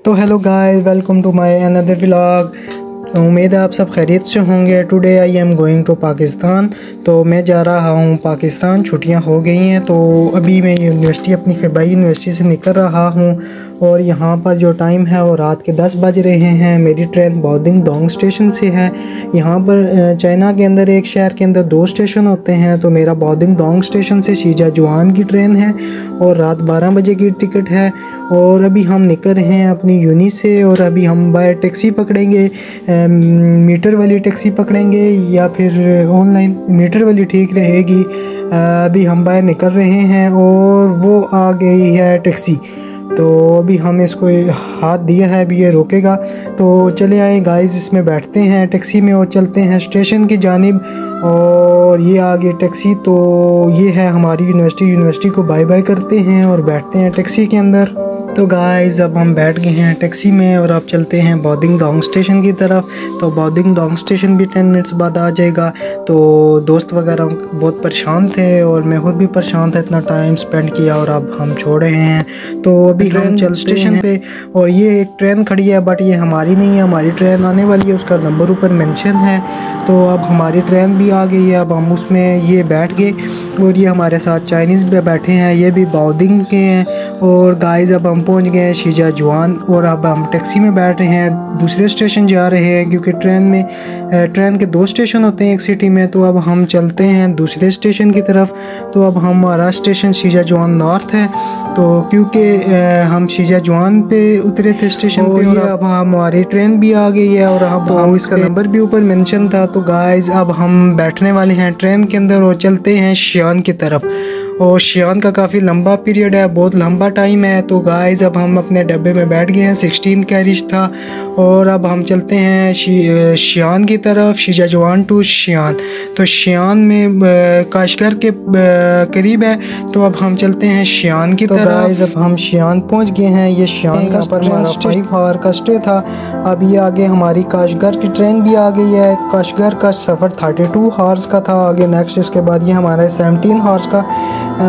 तो hello guys, welcome to my another vlog. उम्मीद है आप सब खैरियत से होंगे। Today I am going to Pakistan. तो मैं जा रहा हूँ पाकिस्तान। छुट्टियाँ हो गई हैं तो अभी मैं यूनिवर्सिटी अपनी फ़िबाई यूनिवर्सिटी से निकल रहा हूँ और यहाँ पर जो टाइम है वो रात के 10 बज रहे हैं। मेरी ट्रेन बाओदिंग डोंग स्टेशन से है। यहाँ पर चाइना के अंदर एक शहर के अंदर 2 स्टेशन होते हैं। तो मेरा बाओदिंग डोंग स्टेशन से शीजाजुआन की ट्रेन है और रात 12 बजे की टिकट है। और अभी हम निकल रहे हैं अपनी यूनि से और अभी हम बाय टैक्सी पकड़ेंगे, मीटर वाली टैक्सी पकड़ेंगे या फिर ऑनलाइन। मीटर वाली ठीक रहेगी। अभी हम बाहर निकल रहे हैं और वो आ गई है टैक्सी। तो अभी हम इसको हाथ दिया है, अभी ये रोकेगा। तो चले आए गाइस, इसमें बैठते हैं टैक्सी में और चलते हैं स्टेशन की जानिब। और ये आ गई टैक्सी। तो ये है हमारी यूनिवर्सिटी को बाय बाय करते हैं और बैठते हैं टैक्सी के अंदर। तो गाइस अब हम बैठ गए हैं टैक्सी में और अब चलते हैं बाओदिंग डोंग स्टेशन की तरफ। तो बाओदिंग डोंग स्टेशन भी 10 मिनट्स बाद आ जाएगा। तो दोस्त वगैरह बहुत परेशान थे और मैं खुद भी परेशान था, इतना टाइम स्पेंड किया और अब हम छोड़ रहे हैं। तो अभी हम चल स्टेशन पे और ये एक ट्रेन खड़ी है, बट ये हमारी नहीं है। हमारी ट्रेन आने वाली है, उसका नंबर ऊपर मेंशन है। तो अब हमारी ट्रेन भी आ गई है। अब हम उसमें ये बैठ गए और ये हमारे साथ चाइनीज़ भी बैठे हैं, ये भी बाओदिंग के हैं। और गाइस अब हम पहुंच गए हैं शीजाजुआन और अब हम टैक्सी में बैठ रहे हैं, दूसरे स्टेशन जा रहे हैं क्योंकि ट्रेन के 2 स्टेशन होते हैं एक सिटी में। तो अब हम चलते हैं दूसरे स्टेशन की तरफ। तो अब हमारा स्टेशन शीजाजुआन नॉर्थ है। तो क्योंकि हम शीजाजुआन पे उतरे थे स्टेशन पे और अब हमारी ट्रेन भी आ गई है और अब हम इसका नंबर भी ऊपर मेंशन था। तो गाइस अब हम बैठने वाले हैं ट्रेन के अंदर और चलते हैं शियान की तरफ। और शियान का काफ़ी लंबा पीरियड है, बहुत लंबा टाइम है। तो गाइस अब हम अपने डब्बे में बैठ गए हैं, 16 कैरिज था। और अब हम चलते हैं शियान की तरफ, शीजाजुआन टू शियान। तो शियान में काशगर के करीब है। तो अब हम चलते हैं शियान की तरफ। गाइस अब हम शियान पहुंच गए हैं। ये शियान का पर हमारा 5 आवर का स्टे था। अब ये आगे हमारी काशगर की ट्रेन भी आ गई है। काशगर का सफ़र 32 आवर्स का था। आगे नेक्स्ट इसके बाद ये हमारा 17 आवर्स का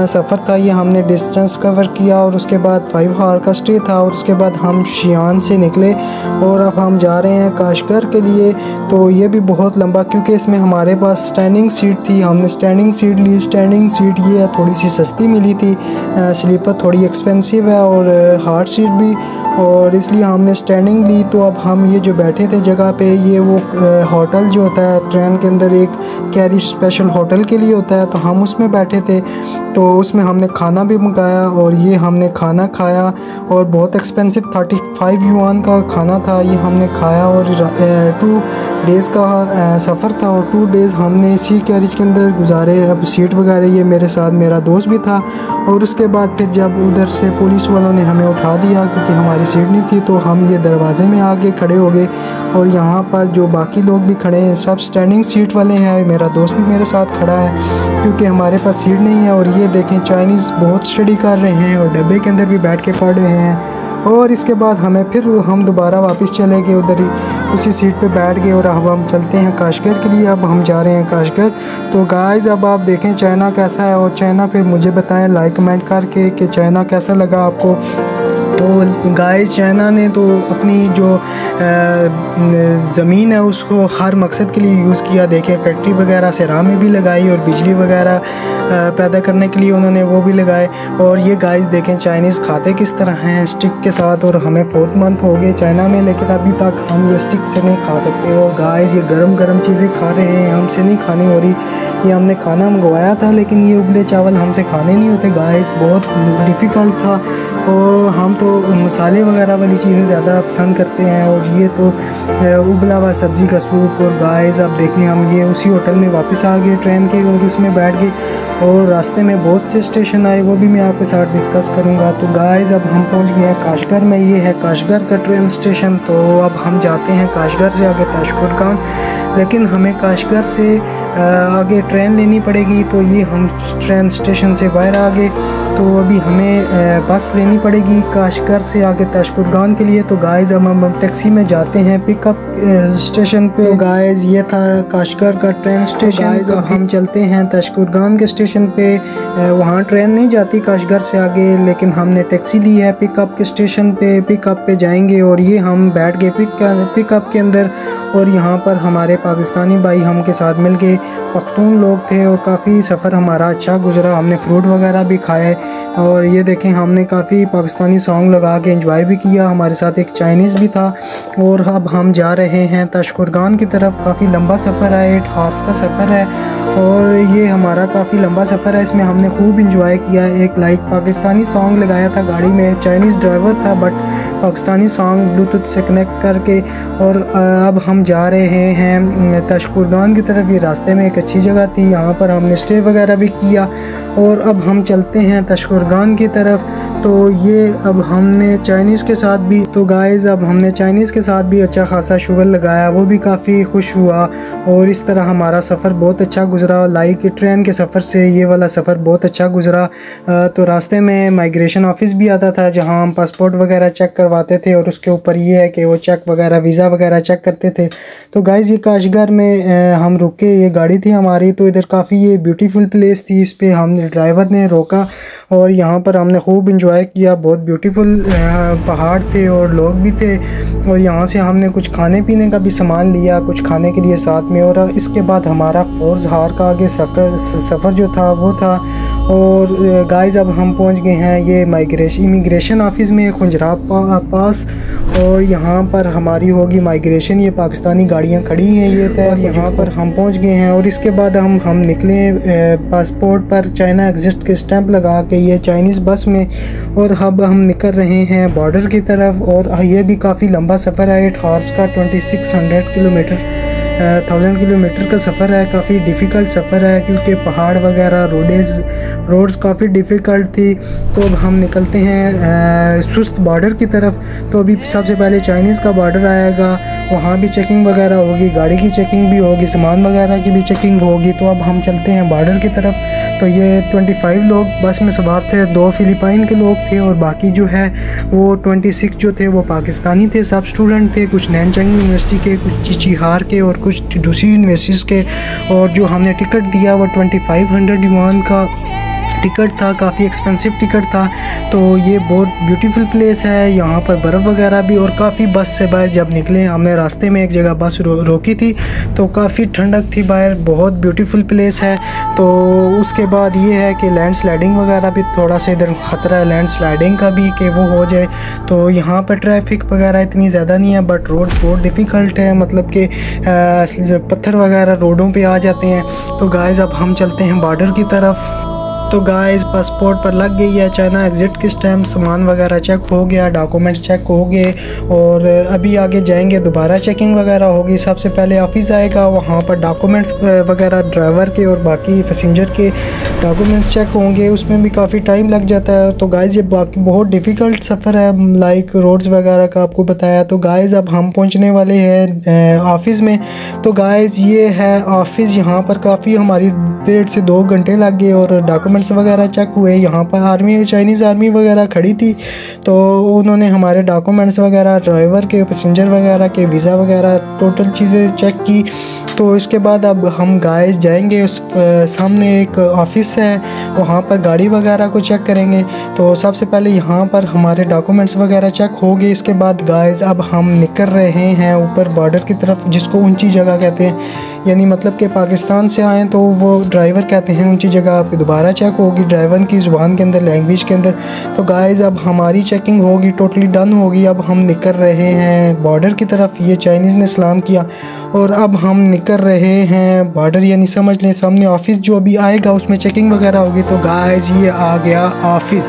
सफ़र था। ये हमने डिस्टेंस कवर किया और उसके बाद 5 आवर का स्टे था। और उसके बाद हम शियान से निकले और अब हम जा रहे हैं काशगर के लिए। तो ये भी बहुत लंबा, क्योंकि इसमें हमारे पास स्टैंडिंग सीट थी, हमने स्टैंडिंग सीट ली। स्टैंडिंग सीट ये है थोड़ी सी सस्ती मिली थी, स्लीपर थोड़ी एक्सपेंसिव है और हार्ड सीट भी, और इसलिए हमने स्टैंडिंग ली। तो अब हम ये जो बैठे थे जगह पे, ये वो होटल जो होता है ट्रेन के अंदर, एक कैरी स्पेशल होटल के लिए होता है, तो हम उसमें बैठे थे। तो उसमें हमने खाना भी मंगाया और ये हमने खाना खाया और बहुत एक्सपेंसिव 35 युआन का खाना था, ये हमने खाया। और 2 डेज़ का सफ़र था और 2 डेज़ हमने इसी कैरिज के अंदर गुजारे। अब सीट वगैरह ये मेरे साथ मेरा दोस्त भी था। और उसके बाद फिर जब उधर से पुलिस वालों ने हमें उठा दिया क्योंकि हमारी सीट नहीं थी, तो हम ये दरवाजे में आके खड़े हो गए। और यहाँ पर जो बाकी लोग भी खड़े हैं सब स्टैंडिंग सीट वाले हैं। मेरा दोस्त भी मेरे साथ खड़ा है क्योंकि हमारे पास सीट नहीं है। और ये देखें चाइनीज़ बहुत स्टडी कर रहे हैं और डब्बे के अंदर भी बैठ के पढ़ रहे हैं। और इसके बाद हम दोबारा वापस चले गए, उधर ही उसी सीट पे बैठ गए और अब हम चलते हैं काशगर के लिए। अब हम जा रहे हैं काशगर। तो गाइस अब आप देखें चाइना कैसा है और चाइना फिर मुझे बताएं लाइक कमेंट करके कि चाइना कैसा लगा आपको। तो गाइस चाइना ने तो अपनी जो ज़मीन है उसको हर मकसद के लिए यूज़ किया। देखें फैक्ट्री वगैरह सिरा में भी लगाई और बिजली वगैरह पैदा करने के लिए उन्होंने वो भी लगाए। और ये गाइस देखें चाइनीज़ खाते किस तरह हैं स्टिक के साथ। और हमें 4 मंथ हो गए चाइना में, लेकिन अभी तक हम ये स्टिक से नहीं खा सकते। और गाइस ये गरम गरम चीज़ें खा रहे हैं, हमसे नहीं खानी हो रही। ये हमने खाना मंगवाया था लेकिन ये उबले चावल हमसे खाने नहीं होते गाइस, बहुत डिफ़िकल्ट था। और हम तो मसाले वगैरह वाली चीज़ें ज़्यादा पसंद करते हैं और ये तो उबला हुआ सब्ज़ी का सूप। और गाइस अब देखें हम ये उसी होटल में वापस आ गए ट्रेन के और उसमें बैठ गए। और रास्ते में बहुत से स्टेशन आए, वो भी मैं आपके साथ डिस्कस करूँगा। तो गाइस अब हम पहुँच गए हैं काशगर में। ये है काशगर का ट्रेन स्टेशन। तो अब हम जाते हैं काशगर से आगे ताशकुर खान, लेकिन हमें काशगर से आगे ट्रेन लेनी पड़ेगी। तो ये हम ट्रेन स्टेशन से बाहर आ गए, तो अभी हमें बस लेनी पड़ेगी काशगर से आगे ताशकुरगान के लिए। तो गाइस अब हम टैक्सी में जाते हैं पिकअप स्टेशन पे। तो गाइस ये था काशगर का ट्रेन स्टेशन। गाइस अब हम चलते हैं ताशकुरगान के स्टेशन पे। वहाँ ट्रेन नहीं जाती काशगर से आगे, लेकिन हमने टैक्सी ली है पिकअप के स्टेशन पे। पिकअप पे जाएंगे और ये हम बैठ गए पिकअप के अंदर, और यहाँ पर हमारे पाकिस्तानी भाई हम के साथ मिल गए। पख्तून लोग थे और काफ़ी सफ़र हमारा अच्छा गुजरा। हमने फ्रूट वगैरह भी खाए, और ये देखें हमने काफ़ी पाकिस्तानी सॉन्ग लगा के एंजॉय भी किया। हमारे साथ एक चाइनीज़ भी था। और अब हम जा रहे हैं ताशकुरगान की तरफ। काफ़ी लंबा सफ़र है, 8 हॉर्स का सफ़र है, और ये हमारा काफ़ी लंबा सफ़र है। इसमें हमने खूब इंजॉय किया। एक पाकिस्तानी सॉन्ग लगाया था गाड़ी में, चाइनीज़ ड्राइवर था बट पाकिस्तानी सॉन्ग ब्लूटूथ से कनेक्ट करके। और अब हम जा रहे हैं ताशकुरगान की तरफ। ये रास्ते में एक अच्छी जगह थी, यहाँ पर हमने स्टे वगैरह भी किया, और अब हम चलते हैं ताशकुरगान की तरफ। तो ये अब हमने चाइनीज़ के साथ भी, तो गाइस अब हमने चाइनीज़ के साथ भी अच्छा खासा शुगर लगाया, वो भी काफ़ी खुश हुआ। और इस तरह हमारा सफ़र बहुत अच्छा गुजरा। लाइक ट्रेन के सफ़र से ये वाला सफ़र बहुत अच्छा गुजरा। तो रास्ते में माइग्रेशन ऑफिस भी आता था, जहाँ हम पासपोर्ट वगैरह चेक करवाते थे, और उसके ऊपर ये है कि वो चेक वगैरह वीज़ा वगैरह चेक करते थे। तो गाइस ये काशगर में हम रुके, ये गाड़ी थी हमारी। तो इधर काफ़ी ये ब्यूटीफुल प्लेस थी, इस पर हमने ड्राइवर ने रोका, और यहाँ पर हमने खूब इंजॉय किया। बहुत ब्यूटीफुल पहाड़ थे और लोग भी थे, और यहाँ से हमने कुछ खाने पीने का भी सामान लिया, कुछ खाने के लिए साथ में। और इसके बाद हमारा 4 हावर का आगे सफ़र जो था वो था। और गाइस अब हम पहुँच गए हैं ये इमिग्रेशन ऑफिस में, खुंजराब पास। और यहाँ पर हमारी होगी माइग्रेशन। ये पाकिस्तानी गाड़ियाँ खड़ी हैं ये तय, यहाँ पर हम पहुँच गए हैं। और इसके बाद हम निकले पासपोर्ट पर चाइना एग्जिट के स्टैंप लगा के ये चाइनीज़ बस में, और अब हम निकल रहे हैं बॉर्डर की तरफ। और ये भी काफ़ी लंबा सफ़र है, 8 हॉर्स का, 2600 किलोमीटर 1000 किलोमीटर का सफ़र है। काफ़ी डिफ़िकल्ट सफ़र है, क्योंकि पहाड़ वगैरह रोड्स काफ़ी डिफ़िकल्ट थी। तो अब हम निकलते हैं सुस्त बॉर्डर की तरफ। तो अभी सबसे पहले चाइनीज़ का बॉर्डर आएगा, वहाँ भी चेकिंग वगैरह होगी, गाड़ी की चेकिंग भी होगी, सामान वगैरह की भी चेकिंग होगी। तो अब हम चलते हैं बॉर्डर की तरफ। तो ये 25 लोग बस में सवार थे, 2 फ़िलिपाइन के लोग थे, और बाकी जो है वो 26 जो थे वो पाकिस्तानी थे, सब स्टूडेंट थे, कुछ नैनचांग यूनिवर्सिटी के, कुछ चिचिहार के, और कुछ दूसरी यूनिवर्सिटीज़ के। और जो हमने टिकट दिया वो 2500 युआन का टिकट था, काफ़ी एक्सपेंसिव टिकट था। तो ये बहुत ब्यूटीफुल प्लेस है, यहाँ पर बर्फ़ वगैरह भी। और काफ़ी बस से बाहर जब निकले हमने रास्ते में एक जगह बस रोकी थी, तो काफ़ी ठंडक थी बाहर, बहुत ब्यूटीफुल प्लेस है। तो उसके बाद ये है कि लैंड स्लाइडिंग वगैरह भी थोड़ा सा इधर ख़तरा है लैंड स्लाइडिंग का भी, कि वो हो जाए। तो यहाँ पर ट्रैफिक वगैरह इतनी ज़्यादा नहीं है, बट रोड बहुत डिफ़िकल्ट है, मतलब कि पत्थर वगैरह रोडों पे आ जाते हैं। तो गाइस अब हम चलते हैं बॉर्डर की तरफ। तो गाइस पासपोर्ट पर लग गई है चाइना एग्जिट की स्टैम्प, सामान वगैरह चेक हो गया, डॉक्यूमेंट्स चेक हो गए। और अभी आगे जाएंगे, दोबारा चेकिंग वगैरह होगी। सबसे पहले ऑफिस आएगा, वहाँ पर डॉक्यूमेंट्स वगैरह ड्राइवर के और बाकी पैसेंजर के डॉक्यूमेंट्स चेक होंगे, उसमें भी काफ़ी टाइम लग जाता है। तो गाइस ये बाकी बहुत डिफ़िकल्ट सफ़र है, लाइक रोड्स वगैरह का आपको बताया। तो गाइस अब हम पहुँचने वाले हैं ऑफिस में। तो गाइस ये है ऑफिस, यहाँ पर काफ़ी हमारी 1.5 से 2 घंटे लग गए, और डॉक्यूमेंट्स वगैरह चेक हुए। यहाँ पर चाइनीज़ आर्मी वगैरह खड़ी थी, तो उन्होंने हमारे डॉक्यूमेंट्स वगैरह, ड्राइवर के, पैसेंजर वगैरह के, वीज़ा वगैरह टोटल चीज़ें चेक की। तो इसके बाद अब हम गाइस जाएंगे उस सामने एक ऑफिस है, वहाँ पर गाड़ी वगैरह को चेक करेंगे। तो सबसे पहले यहाँ पर हमारे डॉक्यूमेंट्स वगैरह चेक हो गए। इसके बाद गाइस अब हम निकल रहे हैं ऊपर बॉर्डर की तरफ, जिसको ऊंची जगह कहते हैं, यानी मतलब कि पाकिस्तान से आएँ तो वो ड्राइवर कहते हैं ऊंची जगह, आपकी दोबारा चेक होगी ड्राइवर की ज़ुबान के अंदर, लैंग्वेज के अंदर। तो गाइस अब हमारी चेकिंग होगी, टोटली डन होगी। अब हम निकल रहे हैं बॉर्डर की तरफ। ये चाइनीज़ ने सलाम किया, और अब हम निकल रहे हैं बॉर्डर, यानी समझ लें सामने ऑफिस जो अभी आएगा उसमें चेकिंग वगैरह होगी। तो गाइस ये आ गया ऑफिस,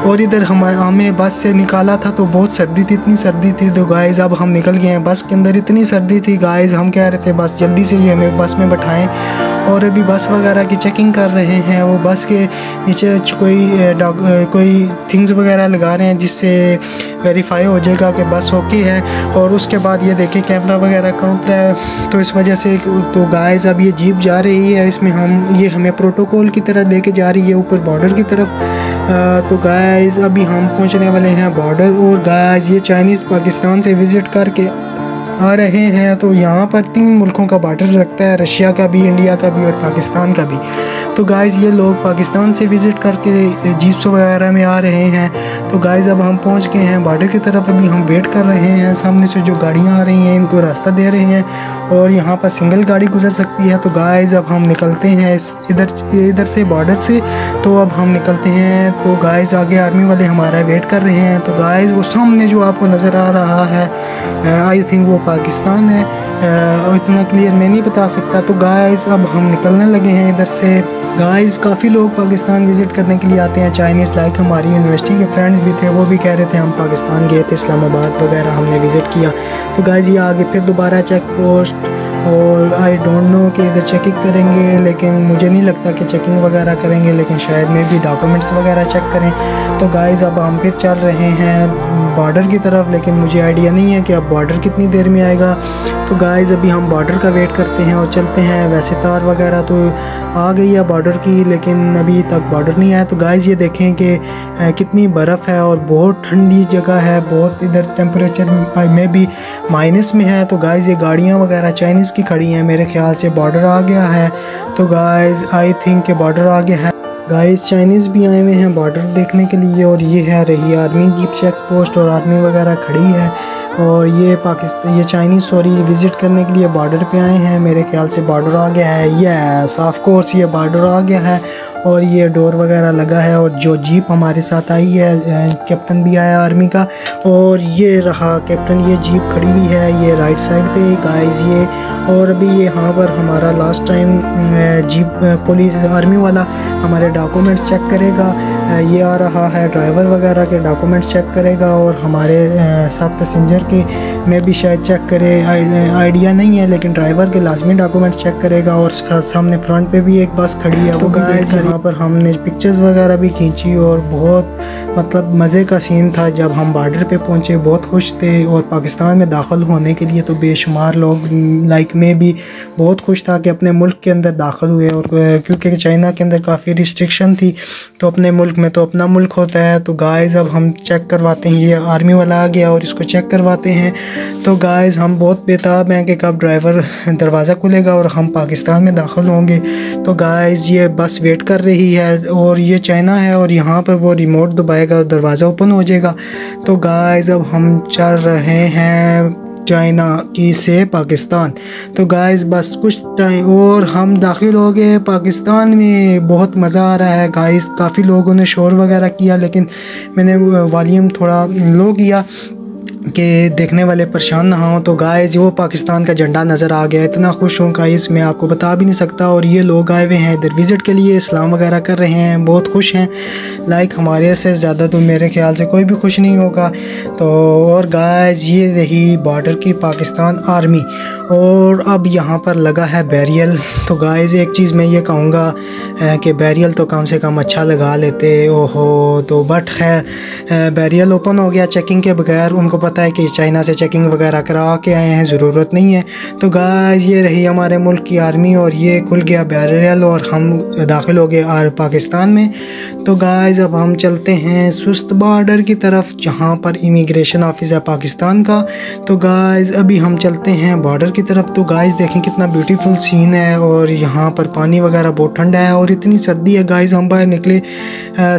और इधर हमें बस से निकाला था तो बहुत सर्दी थी, इतनी सर्दी थी। तो गाइस अब हम निकल गए हैं बस के अंदर, इतनी सर्दी थी गाइस, हम कह रहे थे बस जल्दी से ही हमें बस में बैठाएं। और अभी बस वगैरह की चेकिंग कर रहे हैं, वो बस के नीचे कोई थिंग्स वगैरह लगा रहे हैं जिससे वेरीफाई हो जाएगा कि बस ओके है। और उसके बाद ये देखिए कैमरा वगैरह कांप रहा है, तो इस वजह से तो गाइस अब ये जीप जा रही है, इसमें ये हमें प्रोटोकॉल की तरह लेके जा रही है ऊपर बॉर्डर की तरफ। तो गाइस अभी हम पहुंचने वाले हैं बॉर्डर। और गाइस ये चाइनीज़ पाकिस्तान से विज़िट करके आ रहे हैं, तो यहाँ पर 3 मुल्कों का बॉर्डर लगता है, रशिया का भी, इंडिया का भी और पाकिस्तान का भी। तो गाइस ये लोग पाकिस्तान से विज़िट करके जीप्स वगैरह में आ रहे हैं। तो गाइस अब हम पहुँच गए हैं बॉर्डर की तरफ, अभी हम वेट कर रहे हैं। सामने से जो गाड़ियाँ आ रही हैं इनको रास्ता दे रहे हैं और यहाँ पर सिंगल गाड़ी गुजर सकती है। तो गाइस अब हम निकलते हैं इधर से बॉर्डर से, तो अब हम निकलते हैं। तो गाइस आगे आर्मी वाले हमारा वेट कर रहे हैं। तो गाइस वो सामने जो आपको नज़र आ रहा है आई थिंक वो पाकिस्तान है, और इतना क्लियर मैं नहीं बता सकता। तो गाइस अब हम निकलने लगे हैं इधर से। गाइस काफ़ी लोग पाकिस्तान विज़िट करने के लिए आते हैं, चाइनीज़, लाइक हमारी यूनिवर्सिटी के फ्रेंड्स भी थे, वो भी कह रहे थे हम पाकिस्तान गए थे, इस्लामाबाद वगैरह हमने विज़िट किया। तो गाइस ये आगे फिर दोबारा चेक पोस्ट, और आई डोंट नो कि इधर चेकिंग करेंगे, लेकिन मुझे नहीं लगता कि चेकिंग वगैरह करेंगे, लेकिन शायद में भी डॉक्यूमेंट्स वगैरह चेक करें। तो गाइस अब हम फिर चल रहे हैं बॉर्डर की तरफ, लेकिन मुझे आइडिया नहीं है कि अब बॉर्डर कितनी देर में आएगा। तो गाइस अभी हम बॉर्डर का वेट करते हैं और चलते हैं। वैसे तार वगैरह तो आ गई है बॉर्डर की, लेकिन अभी तक बॉर्डर नहीं आया। तो गाइस ये देखें कि कितनी बर्फ़ है और बहुत ठंडी जगह है, बहुत इधर टेम्परेचर में भी माइनस में है। तो गाइस ये गाड़ियाँ वगैरह चाइनीज़ की खड़ी हैं, मेरे ख्याल से बॉर्डर आ गया है। तो गाइस आई थिंक के बॉर्डर आ गया है। गाइस चाइनीज़ भी आए हुए हैं बॉर्डर देखने के लिए, और ये है रही आर्मी जीप चेक पोस्ट और आर्मी वगैरह खड़ी है। और ये चाइनीज़ विज़िट करने के लिए बॉर्डर पे आए हैं, मेरे ख्याल से बॉर्डर आ गया है। यस ऑफ कोर्स ये बॉर्डर आ गया है, और ये डोर वगैरह लगा है। और जो जीप हमारे साथ आई है, कैप्टन भी आया आर्मी का, और ये रहा कैप्टन, ये जीप खड़ी हुई है ये राइट साइड पे गाइस ये। और अभी ये यहाँ पर हमारा last time jeep police army वाला हमारे डॉक्यूमेंट्स चेक करेगा। ये आ रहा है ड्राइवर वगैरह के डॉक्यूमेंट्स चेक करेगा, और हमारे सब पैसेंजर के में भी शायद चेक करे, आइडिया नहीं है, लेकिन ड्राइवर के लाजमी डॉक्यूमेंट्स चेक करेगा। और सामने फ्रंट पे भी एक बस खड़ी है। तो गाइस यहाँ पर हमने पिक्चर्स वगैरह भी खींची, और बहुत मतलब मज़े का सीन था जब हम बॉर्डर पे पहुँचे, बहुत खुश थे। और पाकिस्तान में दाखिल होने के लिए तो बेशुमार लोग, लाइक मैं भी बहुत खुश था कि अपने मुल्क के अंदर दाखिल हुए। और क्योंकि चाइना के अंदर काफ़ी रिस्ट्रिक्शन थी, तो अपने मुल्क में तो अपना मुल्क होता है। तो गाइस अब हम चेक करवाते हैं, ये आर्मी वाला आ गया और इसको चेक करवाते हैं। तो गाइस हम बहुत बेताब हैं कि कब ड्राइवर दरवाज़ा खुलेगा और हम पाकिस्तान में दाखिल होंगे। तो गाइस ये बस वेट कर रही है, और ये चाइना है, और यहाँ पर वो रिमोट दबाएगा और दरवाज़ा ओपन हो जाएगा। तो गाइस अब हम चल रहे हैं चाइना की से पाकिस्तान। तो गाइस बस कुछ टाइम और हम दाखिल हो गए पाकिस्तान में। बहुत मज़ा आ रहा है गाइस, काफ़ी लोगों ने शोर वगैरह किया, लेकिन मैंने वॉल्यूम थोड़ा लो किया कि देखने वाले परेशान ना हों। तो गाइस वो पाकिस्तान का झंडा नज़र आ गया, इतना खुश हूँ गाइस मैं आपको बता भी नहीं सकता। और ये लोग आए हुए हैं इधर विज़िट के लिए, इस्लाम वगैरह कर रहे हैं, बहुत खुश हैं। लाइक हमारे से ज़्यादा तो मेरे ख्याल से कोई भी खुश नहीं होगा। तो और गाइस ये रही बॉर्डर की पाकिस्तान आर्मी, और अब यहाँ पर लगा है बैरियल। तो गाइस एक चीज़ मैं ये कहूँगा कि बैरियल तो कम से कम अच्छा लगा लेते, ओहो। तो बट खैर बैरियल ओपन हो गया चेकिंग के बगैर, उनको पता है कि चाइना से चेकिंग वगैरह करा के आए हैं, ज़रूरत नहीं है। तो गाइस ये रही हमारे मुल्क की आर्मी, और ये खुल गया बैरियल और हम दाखिल हो गए पाकिस्तान में। तो गाइस अब हम चलते हैं सुस्त बॉर्डर की तरफ, जहाँ पर इमिग्रेशन ऑफिस है पाकिस्तान का। तो गाइस अभी हम चलते हैं बॉर्डर की तरफ। तो गाइस देखें कितना ब्यूटीफुल सीन है, और यहाँ पर पानी वगैरह बहुत ठंडा है, और इतनी सर्दी है गाइस, हम बाहर निकले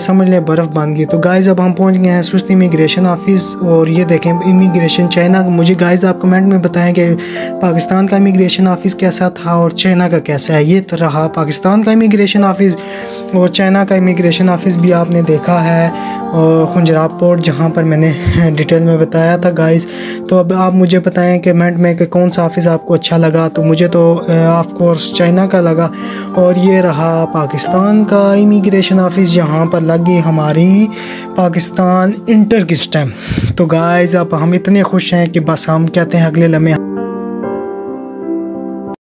समझ लें बर्फ़ बन गई। तो गाइस अब हम पहुँच गए हैं सुस्त इमिग्रेशन ऑफिस, और ये देखें इमिग्रेशन चाइना। मुझे गाइस आप कमेंट में बताएं कि पाकिस्तान का इमिग्रेशन ऑफिस कैसा था और चाइना का कैसा है। ये रहा पाकिस्तान का इमिग्रेशन ऑफिस, और चाइना का इमिग्रेशन ऑफिस भी आपने देखा है, और खुंजराब पोर्ट जहाँ पर मैंने डिटेल में बताया था गाइस। तो अब आप मुझे बताएं कमेंट में कि कौन सा ऑफिस आपको अच्छा लगा। तो मुझे तो ऑफ कोर्स चाइना का लगा। और ये रहा पाकिस्तान का इमिग्रेशन ऑफिस, जहाँ पर लगी हमारी पाकिस्तान इंटर की स्टैम्प। तो गाइस अब हम इतने खुश हैं कि बस हम कहते हैं अगले लम्हे